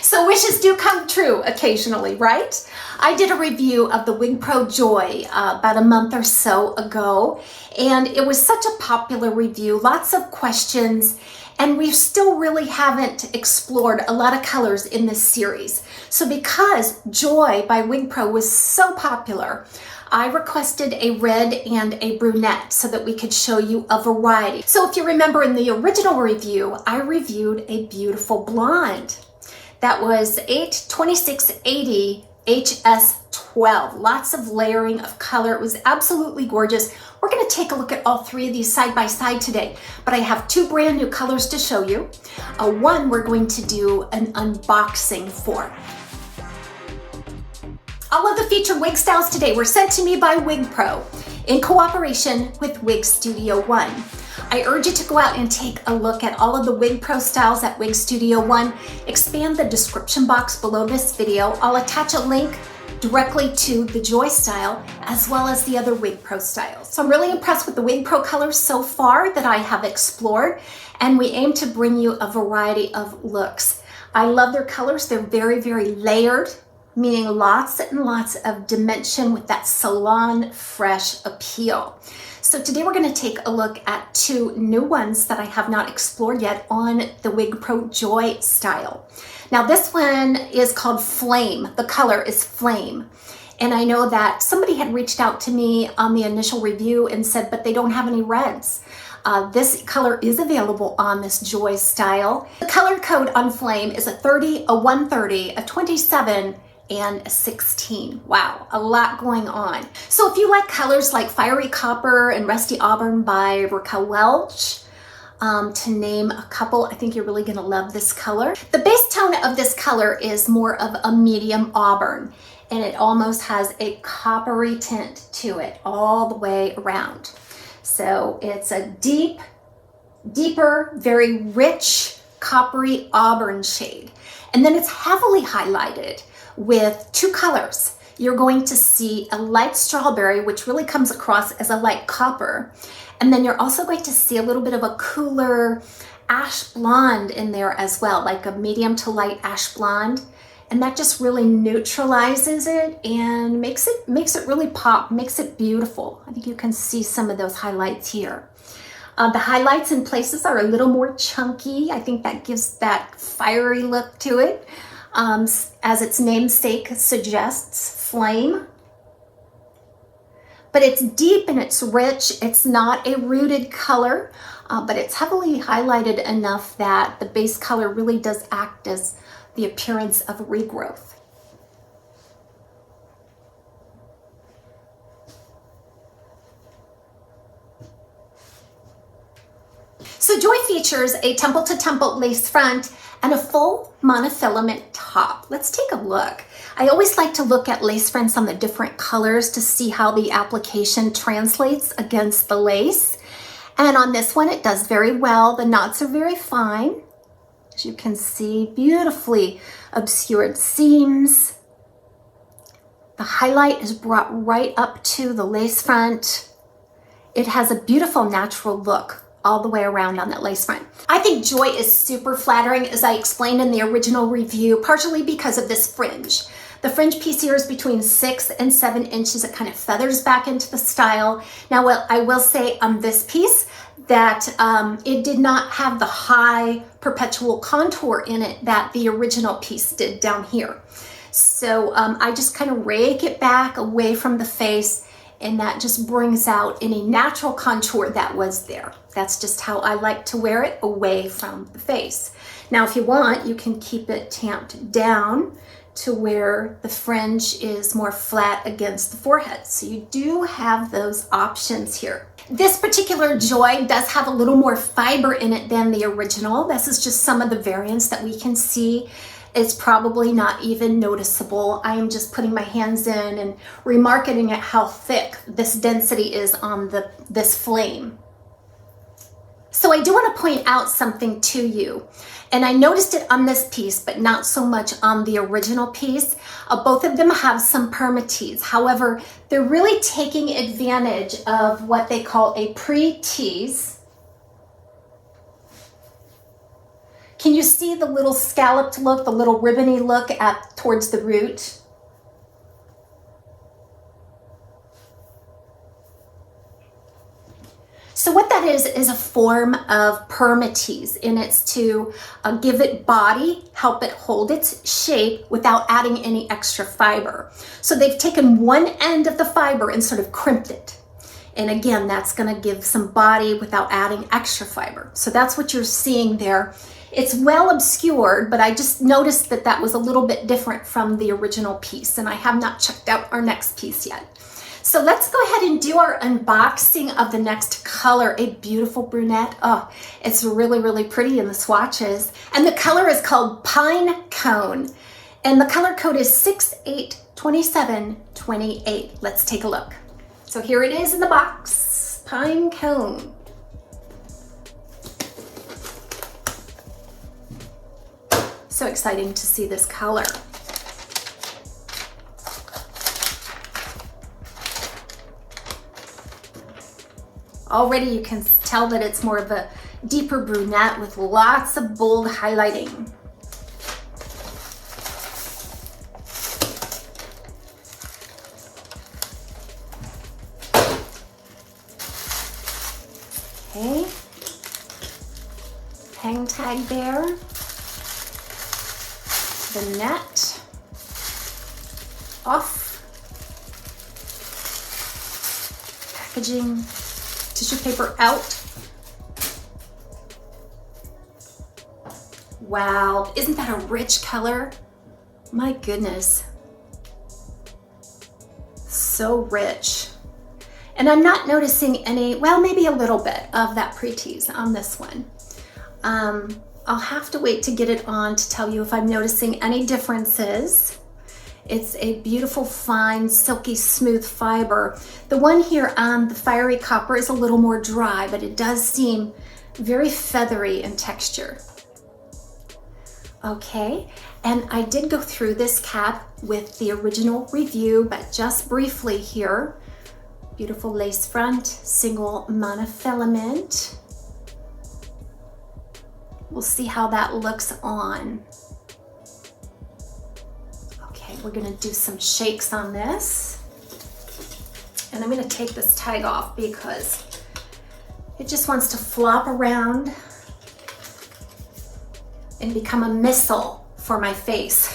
So wishes do come true occasionally, right? I did a review of the Wig Pro Joy about a month or so ago, and it was such a popular review, lots of questions, and we still really haven't explored a lot of colors in this series. So because Joy by Wig Pro was so popular, I requested a red and a brunette so that we could show you a variety. So if you remember in the original review, I reviewed a beautiful blonde. That was 82680 HS12. Lots of layering of color. It was absolutely gorgeous. We're going to take a look at all three of these side by side today, but I have two brand new colors to show you. One we're going to do an unboxing for. All of the featured wig styles today were sent to me by Wig Pro in cooperation with Wig Studio One. I urge you to go out and take a look at all of the Wig Pro styles at Wig Studio One. Expand the description box below this video. I'll attach a link directly to the Joy style as well as the other Wig Pro styles. So I'm really impressed with the Wig Pro colors so far that I have explored, and we aim to bring you a variety of looks. I love their colors. They're very, very layered, meaning lots and lots of dimension with that salon fresh appeal. So today we're going to take a look at two new ones that I have not explored yet on the Wig Pro Joy style. Now this one is called Flame. The color is Flame. And I know that somebody had reached out to me on the initial review and said, but they don't have any reds. This color is available on this Joy style. The color code on Flame is a 30, a 130, a 27, and a 16. Wow, a lot going on. So if you like colors like Fiery Copper and Rusty Auburn by Raquel Welch, to name a couple, I think you're really gonna love this color. The base tone of this color is more of a medium auburn, and it almost has a coppery tint to it all the way around. So it's a deeper, very rich, coppery auburn shade. And then it's heavily highlighted with two colors. You're going to see a light strawberry, which really comes across as a light copper. And then you're also going to see a little bit of a cooler ash blonde in there as well, like a medium to light ash blonde. And that just really neutralizes it and makes it really pop, makes it beautiful. I think you can see some of those highlights here. The highlights in places are a little more chunky. I think that gives that fiery look to it. As its namesake suggests, Flame. But it's deep and it's rich. It's not a rooted color, but it's heavily highlighted enough that the base color really does act as the appearance of regrowth. So Joy features a temple-to-temple lace front and a full monofilament top. Let's take a look. I always like to look at lace fronts on the different colors to see how the application translates against the lace. And on this one, it does very well. The knots are very fine. As you can see, beautifully obscured seams. The highlight is brought right up to the lace front. It has a beautiful natural look all the way around on that lace front. I think Joy is super flattering, as I explained in the original review, partially because of this fringe. The fringe piece here is between 6 and 7 inches. It kind of feathers back into the style. Now, I will say on this piece that it did not have the high perpetual contour in it that the original piece did down here. So I just kind of rake it back away from the face, and that just brings out any natural contour that was there. That's just how I like to wear it, away from the face. Now, if you want, you can keep it tamped down to where the fringe is more flat against the forehead. So you do have those options here. This particular Joy does have a little more fiber in it than the original. This is just some of the variants that we can see. It's probably not even noticeable. I am just putting my hands in and remarketing at how thick this density is on this Flame. So I do want to point out something to you, and I noticed it on this piece, but not so much on the original piece. Both of them have some permatease. However, they're really taking advantage of what they call a pre-tease Can you see the little scalloped look, the little ribbony look towards the root? So what that is a form of permatease, and it's to give it body, help it hold its shape without adding any extra fiber. So they've taken one end of the fiber and sort of crimped it. And again, that's gonna give some body without adding extra fiber. So that's what you're seeing there. It's well obscured, but I just noticed that that was a little bit different from the original piece, and I have not checked out our next piece yet. So let's go ahead and do our unboxing of the next color, a beautiful brunette. Oh, it's really, really pretty in the swatches. And the color is called Pine Cone. And the color code is 682728. Let's take a look. So here it is in the box, Pine Cone. So exciting to see this color. Already you can tell that it's more of a deeper brunette with lots of bold highlighting. Okay. Hang tag there. The net off. Packaging. Tissue paper out. Wow, isn't that a rich color? My goodness. So rich. And I'm not noticing any, well, maybe a little bit of that pre-tease on this one. I'll have to wait to get it on to tell you if I'm noticing any differences. It's a beautiful, fine, silky, smooth fiber. The one here on the fiery copper is a little more dry, but it does seem very feathery in texture. Okay, and I did go through this cap with the original review, but just briefly here. Beautiful lace front, single monofilament. We'll see how that looks on. We're gonna do some shakes on this. And I'm gonna take this tag off because it just wants to flop around and become a missile for my face.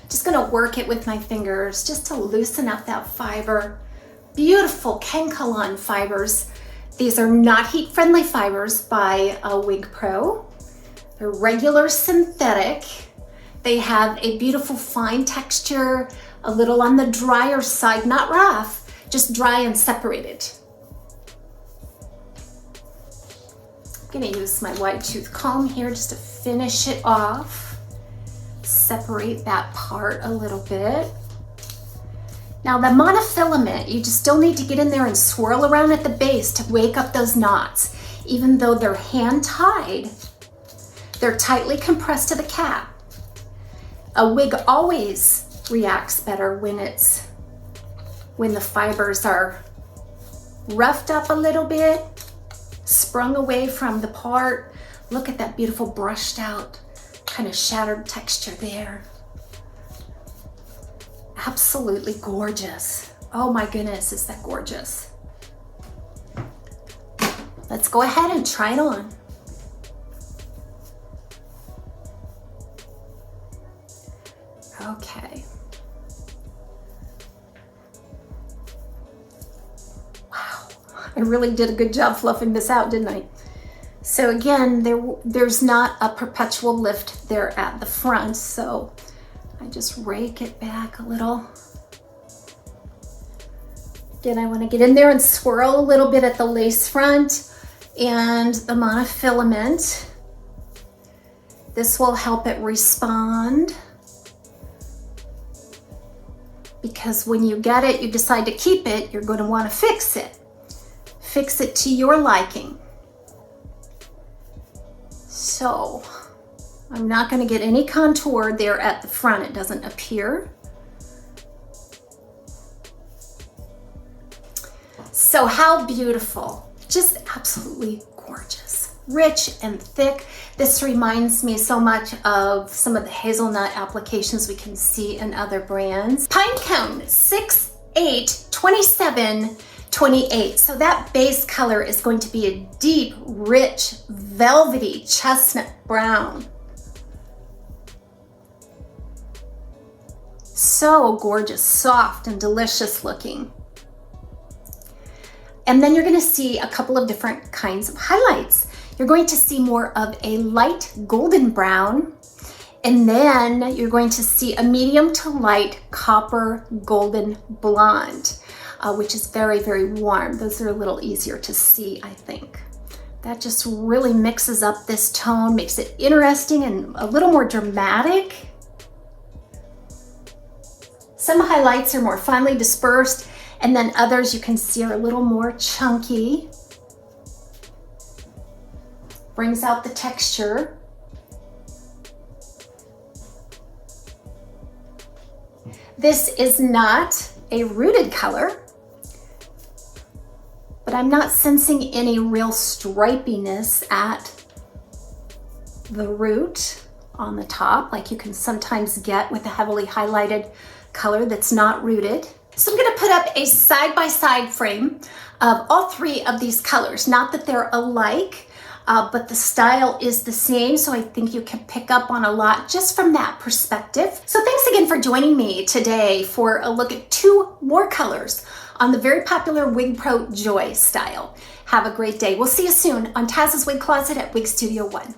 Just gonna work it with my fingers just to loosen up that fiber. Beautiful Kenkalon fibers. These are not heat-friendly fibers by Wig Pro. They're regular synthetic. They have a beautiful fine texture, a little on the drier side, not rough, just dry and separated. I'm gonna use my wide tooth comb here just to finish it off. Separate that part a little bit. Now the monofilament, you just still need to get in there and swirl around at the base to wake up those knots. Even though they're hand tied, they're tightly compressed to the cap. A wig always reacts better when the fibers are roughed up a little bit, sprung away from the part. Look at that beautiful brushed out, kind of shattered texture there. Absolutely gorgeous. Oh my goodness, is that gorgeous. Let's go ahead and try it on. Okay. Wow, I really did a good job fluffing this out, didn't I? So again, there's not a perpetual lift there at the front, so I just rake it back a little. Again, I want to get in there and swirl a little bit at the lace front and the monofilament. This will help it respond, because when you get it, you decide to keep it, you're going to want to fix it. Fix it to your liking. So I'm not going to get any contour there at the front. It doesn't appear. So how beautiful, just absolutely gorgeous. Rich and thick. This reminds me so much of some of the hazelnut applications we can see in other brands. Pine cone, 6'8", 27, 28. So that base color is going to be a deep, rich, velvety chestnut brown. So gorgeous, soft and delicious looking. And then you're going to see a couple of different kinds of highlights. You're going to see more of a light golden brown, and then you're going to see a medium to light copper golden blonde, which is very, very warm. Those are a little easier to see, I think. That just really mixes up this tone, makes it interesting and a little more dramatic. Some highlights are more finely dispersed, and then others you can see are a little more chunky. Brings out the texture. This is not a rooted color, but I'm not sensing any real stripiness at the root on the top, like you can sometimes get with a heavily highlighted color that's not rooted. So I'm gonna put up a side-by-side frame of all three of these colors. Not that they're alike, but the style is the same, so I think you can pick up on a lot just from that perspective. So thanks again for joining me today for a look at two more colors on the very popular Wig Pro Joy style. Have a great day. We'll see you soon on TAZ's Wig Closet at Wig Studio One.